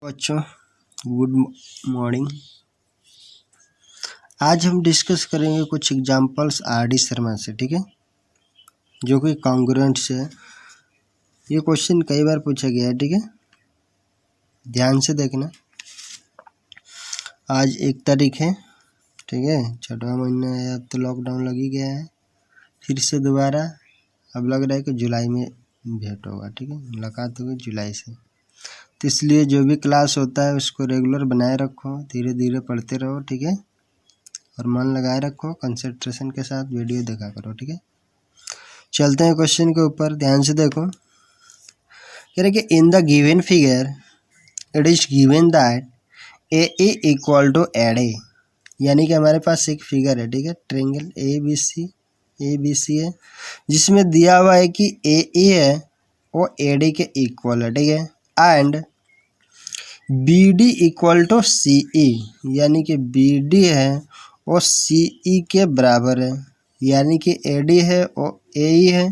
बच्चों good morning. आज हम डिस्कस करेंगे कुछ एग्जांपल्स आर डी शर्मा से, ठीक है, जो कि कॉन्ग्रुएंट्स है। ये क्वेश्चन कई बार पूछा गया है, ठीक है, ध्यान से देखना। आज 1 तारीख है, ठीक है, 6वां महीना है। अब तो लॉकडाउन लग ही गया है, फिर से दोबारा अब लग रहा है कि जुलाई में भेंट होगा, ठीक है, मुलाकात होगी जुलाई से। तो इसलिए जो भी क्लास होता है उसको रेगुलर बनाए रखो, धीरे धीरे पढ़ते रहो, ठीक है, और मन लगाए रखो, कंसंट्रेशन के साथ वीडियो देखा करो, ठीक है। चलते हैं क्वेश्चन के ऊपर, ध्यान से देखो। कह रहे कि in the given figure it is given that A equal to A D A, यानी कि हमारे पास एक फिगर है, ठीक है, ट्रायंगल ए बी सी है, जिसमें दिया हुआ है कि ए है वो ए डी के इक्वल है, ठीक है, and B D equal to C E, यानी कि बी डी है वो सी ई के बराबर है, यानी कि ए डी है वो ए ई है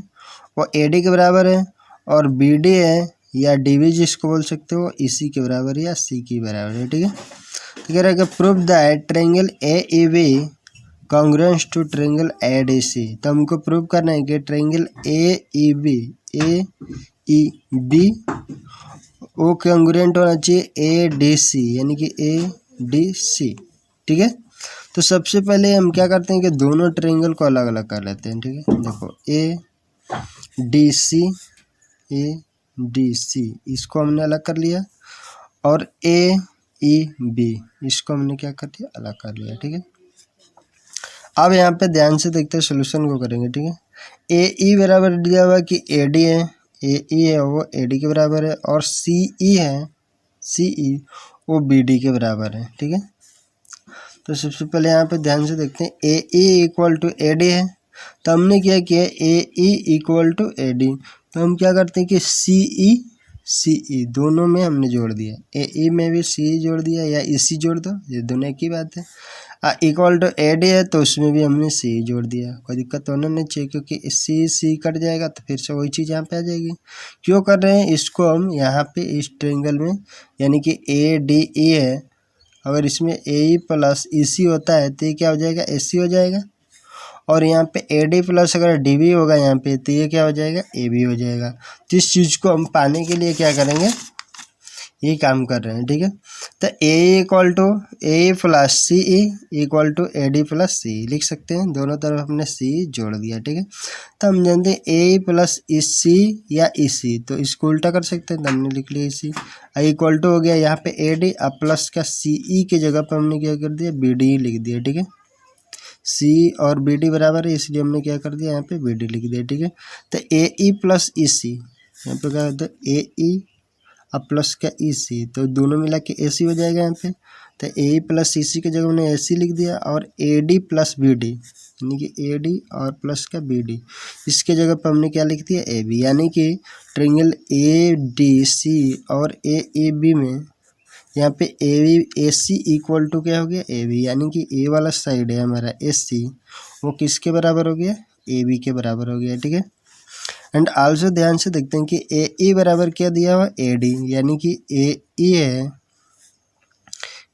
वो ए डी के बराबर है, और बी डी है या डी बी जिसको बोल सकते हो इसी के बराबर या सी के बराबर है, ठीक है। तो कह रहा है कि prove that triangle A E B congruent to triangle A D C. तो हमको प्रूव करना है कि ट्रायंगल ए ई बी वो कॉन्ग्रुएंट होना चाहिए ए डी सी, यानी कि ए डी सी, ठीक है। तो सबसे पहले हम क्या करते हैं कि दोनों ट्रायंगल को अलग अलग कर लेते हैं, ठीक है। देखो ए डी सी इसको हमने अलग कर लिया, और ए ई बी इसको हमने क्या कर दिया, अलग कर लिया, ठीक है। अब यहाँ पे ध्यान से देखते हैं, सोल्यूशन को करेंगे, ठीक है। ए ई बराबर दिया हुआ कि ए डी है, ए ई है वो ए डी के बराबर है, और सी ई है वो बी डी के बराबर है, ठीक है। तो सबसे पहले यहाँ पे ध्यान से देखते हैं, A E equal to A D है, तो हमने क्या किया, A E equal to A D, तो हम क्या करते हैं कि सी ई दोनों में हमने जोड़ दिया, ए ई में भी सी ई जोड़ दिया या ई सी जोड़ दो, ये दोनों एक ही बात है। इक्वल टू ए डी है तो उसमें भी हमने सी ई जोड़ दिया, कोई दिक्कत तो होना नहीं चाहिए, क्योंकि सी कट जाएगा तो फिर से वही चीज़ यहाँ पे आ जाएगी। क्यों कर रहे हैं इसको हम यहाँ पे इस ट्रायंगल में, यानी कि ए डी ई है, अगर इसमें ए ई प्लस ई सी होता है तो ये क्या हो जाएगा, ए सी हो जाएगा, और यहाँ पे ए डी प्लस अगर डी बी होगा यहाँ पे तो ये क्या हो जाएगा, ए बी हो जाएगा। तो इस चीज़ को हम पाने के लिए क्या करेंगे, ये काम कर रहे हैं, ठीक है। तो A equal to A plus C E equal to A D plus C लिख सकते हैं, दोनों तरफ हमने सी जोड़ दिया, ठीक है। तो हम जानते हैं ए प्लस ई सी या ई सी, तो इसको उल्टा कर सकते हैं, तो हमने लिख लिया ई सी। इक्वल टू हो गया यहाँ पे ए डी, अब प्लस का सी ई के जगह पर हमने क्या कर दिया, बी डी लिख दिया, ठीक है। सी और बी डी बराबर है, इसलिए हमने क्या कर दिया, यहाँ पे बी डी लिख दिया, ठीक है। तो ए ई प्लस ई सी, यहाँ पे क्या होता है ए ई अब प्लस का ई सी, तो दोनों मिला के ए सी हो जाएगा यहाँ पे। तो ए प्लस सी सी की जगह हमने ए सी लिख दिया, और A D plus B D, यानी कि ए डी और प्लस का बी डी, इसके जगह पर हमने क्या लिख दिया, ए बी, यानी कि ट्रायंगल ए डी सी और ए ए बी में यहाँ पे ए सी इक्वल टू क्या हो गया, ए बी, यानी कि ए वाला साइड है हमारा ए सी, वो किसके बराबर हो गया, ए बी के बराबर हो गया, ठीक है। एंड आल्सो ध्यान से देखते हैं कि ए ई बराबर क्या दिया हुआ, ए डी, यानी कि ए ई है,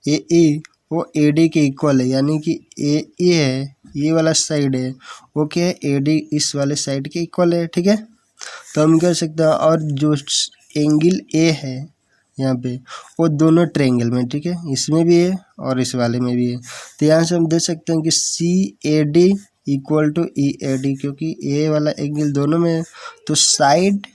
ए ई वो ए डी के इक्वल है, यानी कि ए ई है ये वाला साइड है वो क्या है, ए डी इस वाले साइड के इक्वल है, ठीक है। तो हम कह सकते हैं, और जो एंगल ए है यहाँ पे वो दोनों ट्रायंगल में, ठीक है, इसमें भी है और इस वाले में भी है। तो यहाँ से हम देख सकते हैं कि C A D equal to E A D, क्योंकि ए वाला एंगल दोनों में है, तो साइड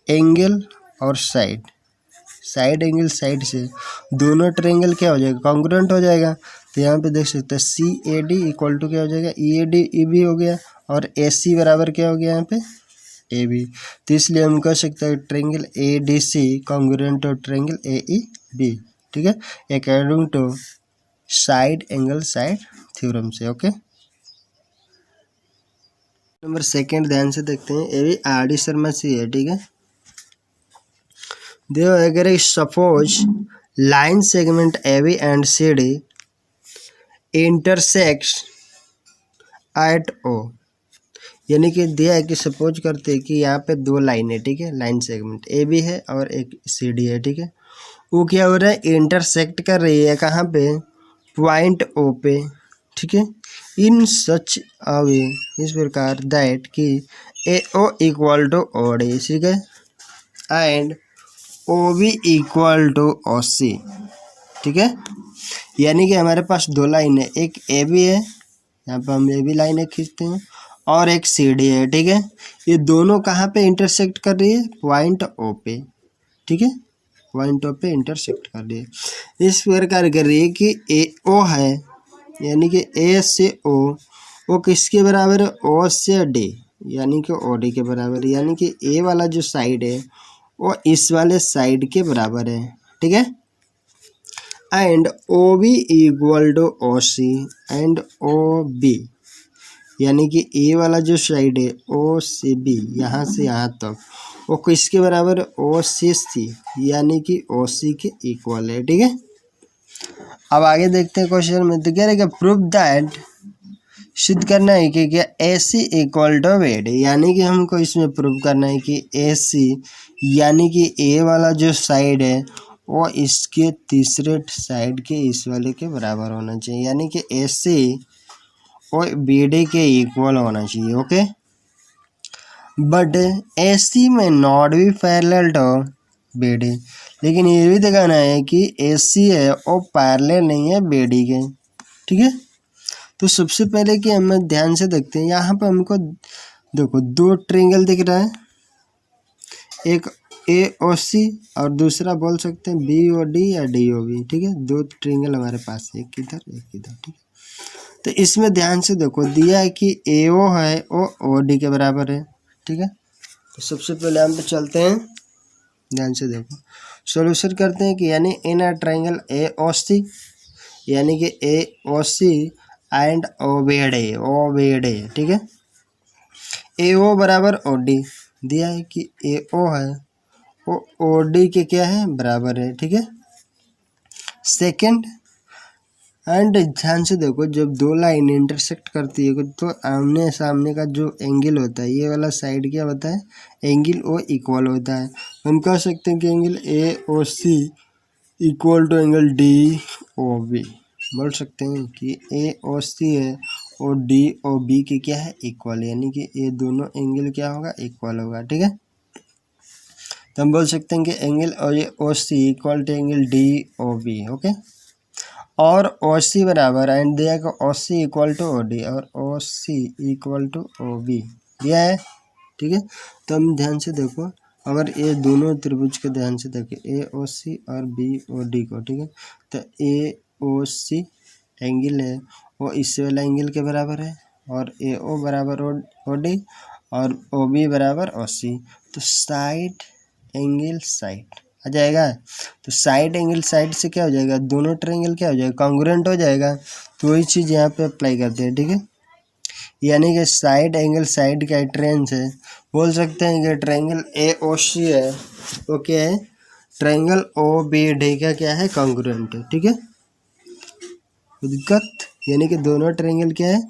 एंगल और साइड एंगल साइड से दोनों ट्रायंगल क्या हो जाएगा, कॉन्ग्रुएंट हो जाएगा। तो यहाँ पे देख सकते हैं सी ए डी इक्वल टू क्या हो जाएगा, ई ए डी ई बी हो गया, और ए सी बराबर क्या हो गया यहाँ पे, ए बी। तो इसलिए हम कह सकते हैं triangle A D C congruent to triangle A E B, ठीक है, according to side angle side theorem से, ओके। नंबर 2 ध्यान से देखते हैं, ये भी आर डी शर्मा से है, ठीक है। देखो अगर suppose line segment A B and C D intersects at O, यानी कि दिया है कि सपोज करते हैं कि यहाँ पे 2 लाइन है, ठीक है, लाइन सेगमेंट ए बी है और एक सी डी है, ठीक है, वो क्या हो रहा है, इंटरसेक्ट कर रही है कहाँ पे, पॉइंट ओ पे, ठीक है। इन सच अ वे, इस प्रकार दैट कि A O equal to O D, ठीक है, and O B equal to O C, ठीक है। यानी कि हमारे पास दो लाइन है, एक ए बी है, यहाँ पे हम ए बी लाइनें खींचते हैं, और एक सी डी है, ठीक है। ये दोनों कहाँ पे इंटरसेक्ट कर रही है, पॉइंट ओ पे, ठीक है, पॉइंट ओ पे इंटरसेक्ट कर रही है। इस प्रकार कर रही है कि ए ओ है, यानी कि ए से ओ, वो किसके बराबर है, ओ से डी, यानी कि ओ डी के बराबर है, यानी कि ए वाला जो साइड है वो इस वाले साइड के बराबर है, ठीक है। And O B equal to O C, and O B, यानी कि ए वाला जो साइड है ओ से बी, यहाँ से यहाँ तक, वो किसके बराबर है, ओ से सी, यानी कि ओ सी के इक्वल है, ठीक है। अब आगे देखते हैं क्वेश्चन में, तो कह रहे कि प्रूव दैट, सिद्ध करना है कि क्या ए C equal to B D, यानी कि हमको इसमें प्रूव करना है कि ए सी, यानी कि ए वाला जो साइड है वो इसके तीसरे साइड के इस वाले के बराबर होना चाहिए, यानी कि ए सी और बी डी के इक्वल होना चाहिए, ओके। बट ए सी में not be parallel to B D, लेकिन ये भी दिखाना है कि ए सी है और पैरेलल नहीं है बी डी के, ठीक है। तो सबसे पहले कि हमें ध्यान से देखते हैं, यहाँ पर हमको देखो दो ट्रायंगल दिख रहा है, एक ए ओ सी और दूसरा बोल सकते हैं बी ओ डी या डी ओ बी, ठीक है। दो ट्रायंगल हमारे पास है, एक इधर एक इधर, ठीक है। तो इसमें ध्यान से देखो दिया है कि ए ओ है वो ओ डी के बराबर है, ठीक है। तो सबसे पहले हम पे चलते हैं, ध्यान से देखो, सॉल्यूशन करते हैं कि यानी इन अ ट्रायंगल ए ओ सी, यानी कि A O C and O B D, ठीक है। ए ओ बराबर ओ डी दिया है कि ए ओ है वो ओ डी के क्या है, बराबर है, ठीक है। सेकंड, एंड ध्यान से देखो जब दो लाइन इंटरसेक्ट करती है तो आमने सामने का जो एंगल होता है, ये वाला साइड क्या होता है, एंगल ओ इक्वल होता है। हम कह सकते हैं कि angle A O C equal to angle D O B, बोल सकते हैं कि ए ओ सी है और डी ओ बी के क्या है, इक्वल, यानी कि ये दोनों एंगल क्या होगा, इक्वल होगा, ठीक है। तो हम बोल सकते हैं कि angle O C equal to angle D O B, okay. और ओ सी बराबर एंड दिया कि O C equal to O D और O C equal to O B दिया है, ठीक है। तो हम ध्यान से देखो, अगर ये दोनों त्रिभुज के ध्यान से देखें ए ओ सी और बी ओ डी को, ठीक है। तो ए ओ सी एंगल है वो इससे वाला एंगल के बराबर है, और ए ओ बराबर ओ डी और ओ बी बराबर ओ सी, तो साइड एंगल साइड आ जाएगा। तो साइड एंगल साइड से क्या हो जाएगा, दोनों ट्रायंगल क्या हो जाएगा, कॉन्ग्रुएंट हो जाएगा। तो वही चीज़ यहाँ पे अप्लाई करते हैं, ठीक है। यानी कि साइड एंगल साइड का ट्रेंस है, बोल सकते हैं कि ट्रायंगल ए ओ सी है वो क्या है, ट्रायंगल ओ बी डी का क्या है, कॉन्ग्रुएंट है, ठीक है। दिक्कत, यानी कि दोनों ट्रायंगल क्या है,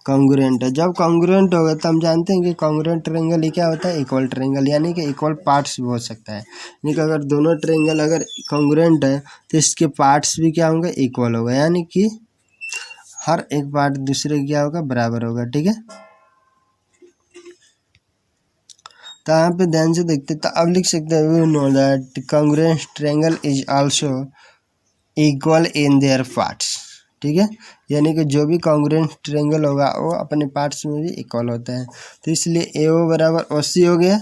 कॉन्ग्रुएंट है। जब कॉन्ग्रुएंट होगा तो हम जानते हैं कि कॉन्ग्रुएंट ट्रायंगल ही क्या होता है, इक्वल ट्रायंगल, यानी कि इक्वल पार्ट्स भी हो सकता है। यानी कि अगर दोनों ट्रायंगल अगर कॉन्ग्रुएंट है तो इसके पार्ट्स भी क्या होंगे, इक्वल होगा, यानी कि हर एक पार्ट दूसरे क्या होगा, बराबर होगा, ठीक है। तो यहाँ पे ध्यान से देखते, तो अब लिख सकते हैं we know that congruent triangle is also equal in their parts, ठीक है। यानी कि जो भी कॉन्ग्रुएंट ट्रायंगल होगा वो अपने पार्ट्स में भी इक्वल होता है। तो इसलिए ए ओ बराबर ओ सी हो गया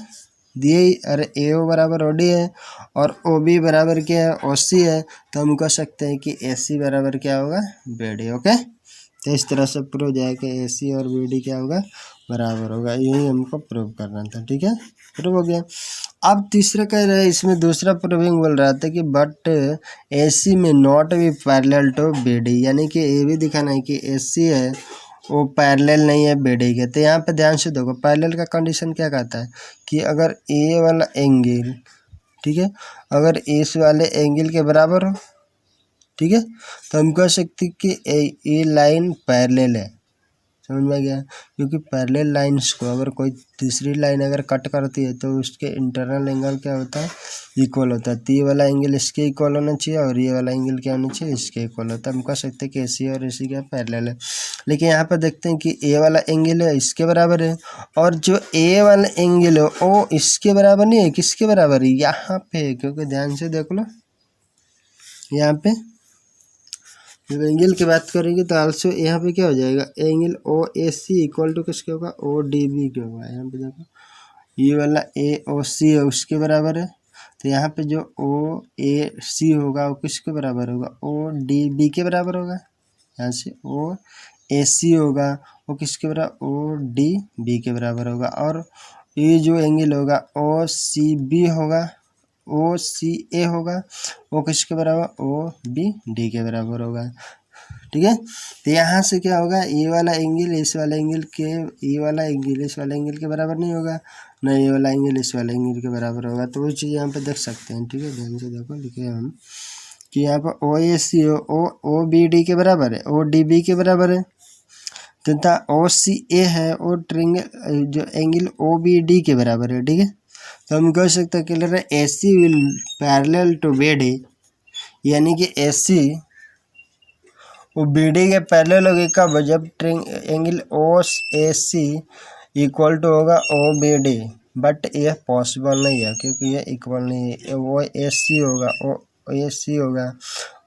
दिए ही, अरे ए ओ बराबर ओ डी है और ओ बी बराबर क्या है, ओ सी है। तो हम कह सकते हैं कि ए सी बराबर क्या होगा, बी डी, ओके। तो इस तरह से प्रूव हो जाए कि ए सी और बी डी क्या होगा, बराबर होगा। यही हमको प्रूव करना था, ठीक है, प्रूव हो गया। अब तीसरा कह रहा है, इसमें दूसरा प्रूविंग बोल रहा था कि बट ए सी में नॉट भी पैरेलल टू बी डी, यानी कि ये भी दिखाना है कि ए सी है वो पैरेलल नहीं है बी डी के। तो यहाँ पे ध्यान से देखो, पैरेलल का कंडीशन क्या कहता है कि अगर ए वाला एंगल, ठीक है, अगर इस वाले एंगल के बराबर हो, ठीक है, तो हम कह सकते कि ये लाइन पैरेलल है, समझ में गया? क्योंकि पैरेलल लाइंस को अगर कोई तीसरी लाइन अगर कट करती है तो उसके इंटरनल एंगल क्या होता है, इक्वल होता है। तो ये वाला एंगल इसके इक्वल होना चाहिए और ये वाला एंगल क्या होना चाहिए, इसके इक्वल होता है। हम कह सकते हैं कि AC और AC क्या पैरेलल है। लेकिन यहाँ पर देखते हैं कि ए वाला एंगल है इसके बराबर है और जो ए वाला एंगल है वो इसके बराबर नहीं है, किसके बराबर है, यहाँ पे। क्योंकि ध्यान से देख लो यहाँ पे जब एंगल की बात करेंगे तो आल्सो यहाँ पे क्या हो जाएगा, एंगल OAC इक्वल टू किसके होगा, ODB के होगा। यहाँ पे देखो ये वाला AOC है उसके बराबर है, तो यहाँ पे जो OAC होगा वो किसके बराबर होगा, ODB के बराबर होगा। यहाँ से OAC होगा वो किसके बराबर, ODB के बराबर होगा। और ये जो एंगल होगा OCB होगा, OCA होगा वो किसके बराबर, OBD के बराबर होगा। ठीक है, तो यहाँ से क्या होगा, ये वाला एंगल इस वाला एंगल के, ये वाला एंगल इस वाला एंगल के बराबर नहीं होगा, ना ये वाला एंगल इस वाला एंगल के बराबर होगा। तो वो चीज़ यहाँ पे देख सकते हैं। ठीक है, ध्यान से देखो, लिखे हम कि यहाँ पर OAC OBD के बराबर है, ODB के बराबर है, तथा OCA है वो ट्रिंगल जो एंगल OBD के बराबर है। ठीक है, तो हम कह सकते हैं क्लियर है AC will parallel to BD, यानी कि AC वो BD के पैरेलल होगी कब, जब एंगल OAC इक्वल टू होगा OBD। बट यह पॉसिबल नहीं है क्योंकि यह इक्वल नहीं है। OAC होगा OAC होगा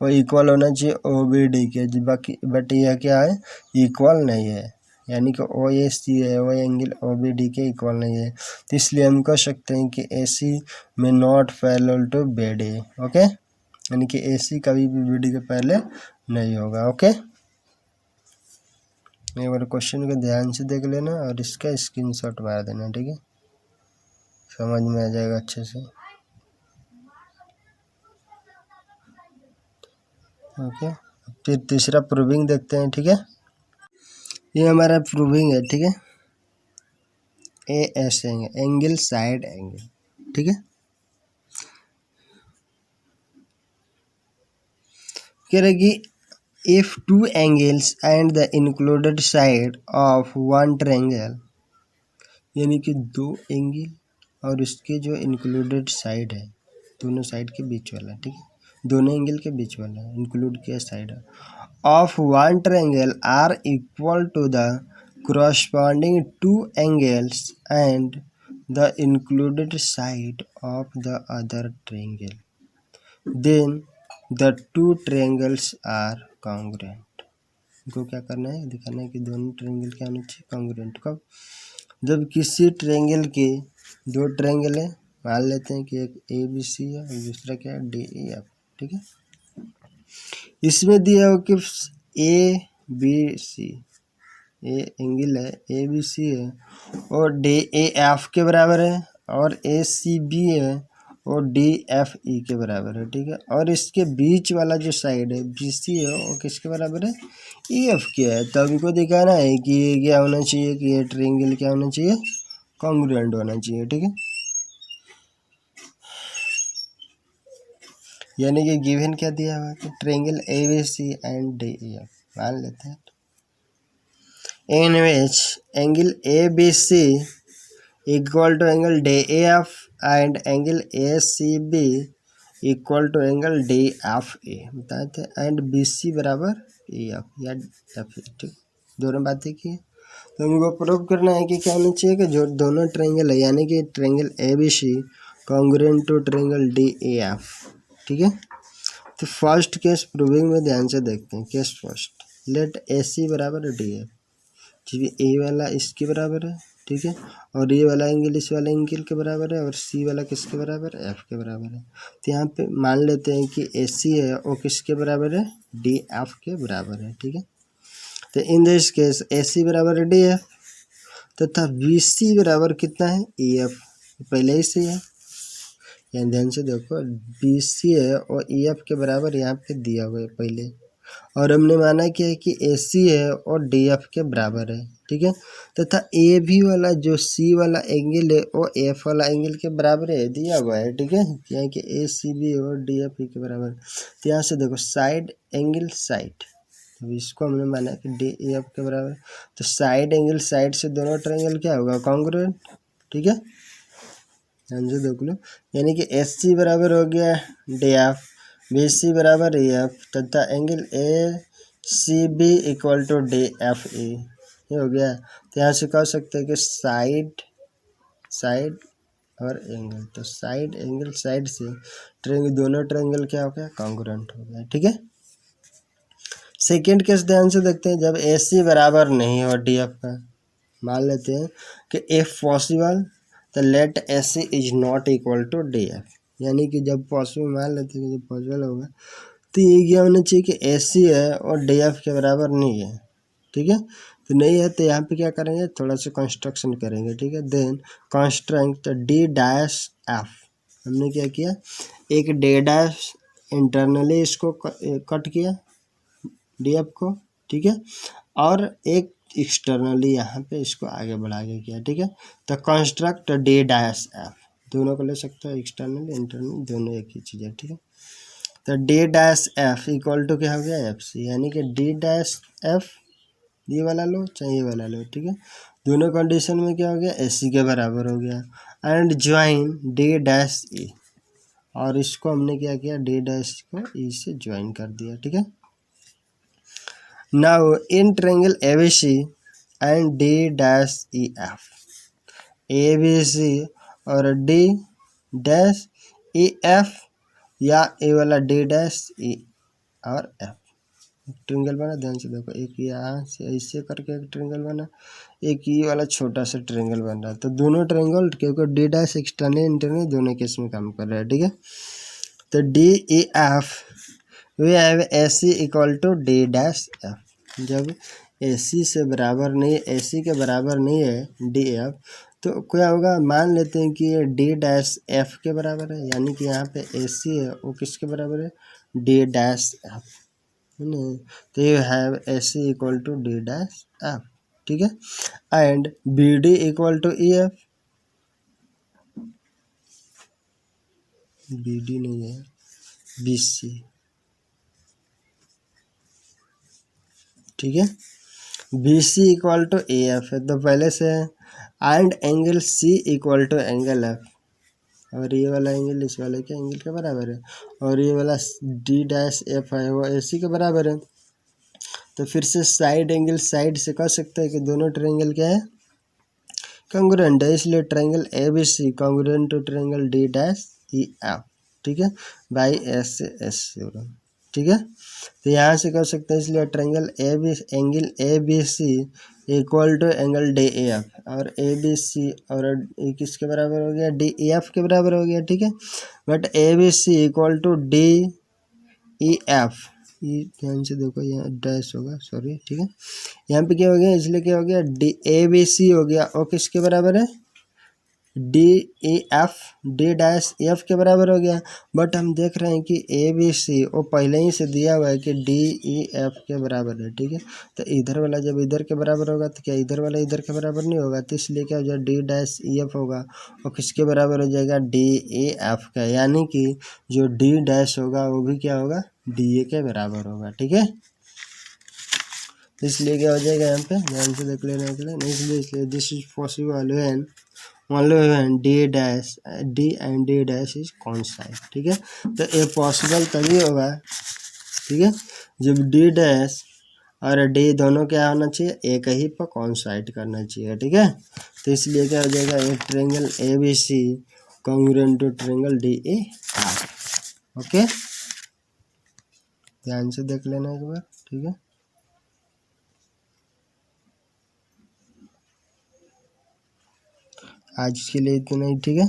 वो इक्वल होना चाहिए OBD के, बाकी बट यह क्या है, इक्वल नहीं है, यानी कि OAC है वो एंगल OBD के इक्वल नहीं है। तो इसलिए हम कह सकते हैं कि AC में not parallel to BD। Okay, यानी कि AC कभी भी BD के पहले नहीं होगा। ओके, एक बार क्वेश्चन को ध्यान से देख लेना और इसका स्क्रीनशॉट मार देना। ठीक है, समझ में आ जाएगा अच्छे से। ओके, फिर तीसरा प्रूविंग देखते हैं। ठीक है, ये हमारा प्रूविंग है। ठीक है, AS एंगल साइड एंगल। ठीक है, कह रहे कि if two angles and the included side of one triangle, यानी कि दो एंगल और उसके जो इंक्लूडेड साइड है, दोनों साइड के बीच वाला, ठीक है, दोनों एंगल के बीच वाला इंक्लूड किया side of one triangle are equal to the corresponding two angles and the included side of the other triangle, then the two triangles are congruent। इनको क्या करना है, दिखाना है कि दोनों ट्रायंगल क्या होना चाहिए, कॉन्ग्रुएंट। कब, जब किसी ट्रायंगल के दो ट्रायंगल है, मान लेते हैं कि एक ABC है और दूसरा क्या है DEF। ठीक है, इसमें दिया हो कि ABC ये एंगल है ABC है और DAF के बराबर है और ACB है और DFE के बराबर है। ठीक है, और इसके बीच वाला जो साइड है BC है वो किसके बराबर है, EF के है। तो हमको दिखाना है कि ये क्या होना चाहिए, कि ये ट्रायंगल क्या होना चाहिए, कॉन्ग्रुएंट होना चाहिए। ठीक है, यानी कि गिवन क्या दिया हुआ है कि ट्रायंगल ABC एंड DEF, मान लेते हैं, in which angle ABC equal to angle DAF and angle ACB equal to angle DFA बताए थे, एंड BC बराबर EF या FA। ठीक, दोनों बातें की। तो हमको प्रूव करना है कि क्या होना चाहिए, कि जो दोनों ट्रायंगल है, यानी कि triangle ABC congruent to triangle DAF। ठीक है, तो फर्स्ट केस प्रूविंग में ध्यान से देखते हैं। केस फर्स्ट, लेट AC बराबर DF, ठीक है, ए वाला इसके बराबर है। ठीक है, और ये वाला एंगल इस वाला एंगल के बराबर है और सी वाला किसके बराबर है, F के बराबर है। तो यहाँ पे मान लेते हैं कि AC है वो किसके बराबर है, DF के बराबर है। ठीक है, तो इन दिस केस AC बराबर है DF तथा BC बराबर कितना है, EF, पहले ही से है। यहाँ ध्यान से देखो, BC है और EF के बराबर यहाँ पे दिया हुआ है पहले, और हमने माना क्या है कि AC है और DF के बराबर है। ठीक है, तथा AB वाला जो C वाला एंगल है वो F वाला एंगल के बराबर है, दिया हुआ है। ठीक है, यहाँ के ACB और DFE के बराबर। तो यहाँ से देखो साइड एंगल साइड, तो इसको हमने माना कि डी ए एफ के बराबर। तो साइड एंगल साइड से दोनों ट्रायंगल क्या होगा, कॉन्ग्रुएंट। ठीक है, ध्यान से देख लो। यानी कि एस सी बराबर हो गया डी एफ, बी सी बराबर ए एफ, तथा angle A C B equal to D F A, ये हो गया। तो यहाँ से कह सकते हैं कि साइड और एंगल, तो साइड एंगल साइड से ट्रायंगल, दोनों ट्रायंगल क्या हो गया, कॉन्ग्रुएंट हो गया। ठीक है, सेकेंड केस ध्यान से देखते हैं। जब ए सी बराबर नहीं हो डी एफ का, मान लेते हैं कि इफ पॉसिबल तो let A C is not equal to D F, यानी कि जब पॉसिबल, मान लेते हैं कि जब पॉसिबल होगा तो ये क्या होना चाहिए कि ए सी है और डी एफ के बराबर नहीं है। ठीक है, तो नहीं है तो यहाँ पे क्या करेंगे, थोड़ा सा कंस्ट्रक्शन करेंगे। ठीक है, then construct D dash F, हमने क्या किया, एक डी डैश इंटरनली इसको कट किया डी एफ को। ठीक है, और एक एक्सटर्नली यहाँ पे इसको आगे बढ़ा के किया। ठीक है, तो कंस्ट्रक्ट डी डैश एफ, दोनों को ले सकते हो, एक्सटर्नल इंटरनल दोनों एक ही चीज़ है। ठीक है, तो D dash F equal to क्या हो गया, एफ सी, यानी कि डी डैश एफ, ये वाला लो चाहे ये वाला लो। ठीक है, दोनों कंडीशन में क्या हो गया, ए सी के बराबर हो गया। एंड ज्वाइन डी डैश ई, और इसको हमने क्या किया, डी डैश को ई से ज्वाइन कर दिया। ठीक है, now in triangle A B C and D dash E F, A B C और डी डैश ई एफ, या ए वाला डी डैश ई और एफ, ट्रायंगल बना। ध्यान से देखो, एक यहाँ से ऐसे करके एक ट्रायंगल बना, एक ये वाला छोटा सा ट्रायंगल बन रहा है। तो दोनों ट्रायंगल, क्योंकि डी डैश एक्सटर्नल इंटरनल दोनों केस में काम कर रहा है। ठीक है, तो D E F we have A C equal to D dash F, जब ए सी से बराबर नहीं, ए सी के बराबर नहीं है डी एफ, तो क्या होगा, मान लेते हैं कि ये डी डैश एफ के बराबर है, यानी कि यहाँ पे ए सी है वो किसके बराबर है, डी डैश एफ, है ना। तो you have A C equal to D dash F. ठीक है, and B D equal to E F, B D नहीं है, बी सी। ठीक है, B C equal to A F है, तो पहले से है। And angle C equal to angle F, और ये वाला एंगल इस वाले के एंगल के बराबर है, और ये वाला डी डैश एफ है वो ए सी के बराबर है। तो फिर से साइड एंगल साइड से कह सकते हैं कि दोनों ट्रायंगल क्या है, कॉन्ग्रुएंट है, इसलिए triangle A B C congruent to triangle D dash E F. ठीक है, बाई एस से एस थ्योरम। ठीक है, तो यहाँ से कर सकते हैं, इसलिए triangle angle A B C equal to angle D A F, और ए बी सी और किसके बराबर हो गया, डी ई एफ के बराबर हो गया। ठीक है, but A B C equal to D E F, ये ध्यान से देखो यहाँ डैश होगा, सॉरी। ठीक है, यहाँ पे क्या हो गया, इसलिए क्या हो गया, डी ए बी सी हो गया, और किसके बराबर है, D E F, D dash F के बराबर हो गया। बट हम देख रहे हैं कि ए बी सी वो पहले ही से दिया हुआ है कि डी ई एफ के बराबर है। ठीक है, तो इधर वाला जब इधर के बराबर होगा तो क्या इधर वाला इधर के बराबर नहीं होगा, तो इसलिए क्या हो जाएगा, डी डैश ई एफ होगा, और किसके बराबर हो जाएगा, डी ई एफ का, यानी कि जो डी डैश होगा वो भी क्या होगा, डी ए के बराबर होगा। ठीक है, इसलिए क्या हो जाएगा, यहाँ पे ध्यान से देख लेने के लिए, इसलिए this is possible when only when d dash d and d dash is coincide। ठीक है, तो ये पॉसिबल तभी होगा, ठीक है, जब d डैश और d दोनों क्या होना चाहिए, एक ही पर coincide करना चाहिए। ठीक है, तो इसलिए क्या हो जाएगा, एक triangle A B C congruent to triangle D A R. Okay, ध्यान से देख लेना एक बार। ठीक है, आज के लिए इतना ही। ठीक है।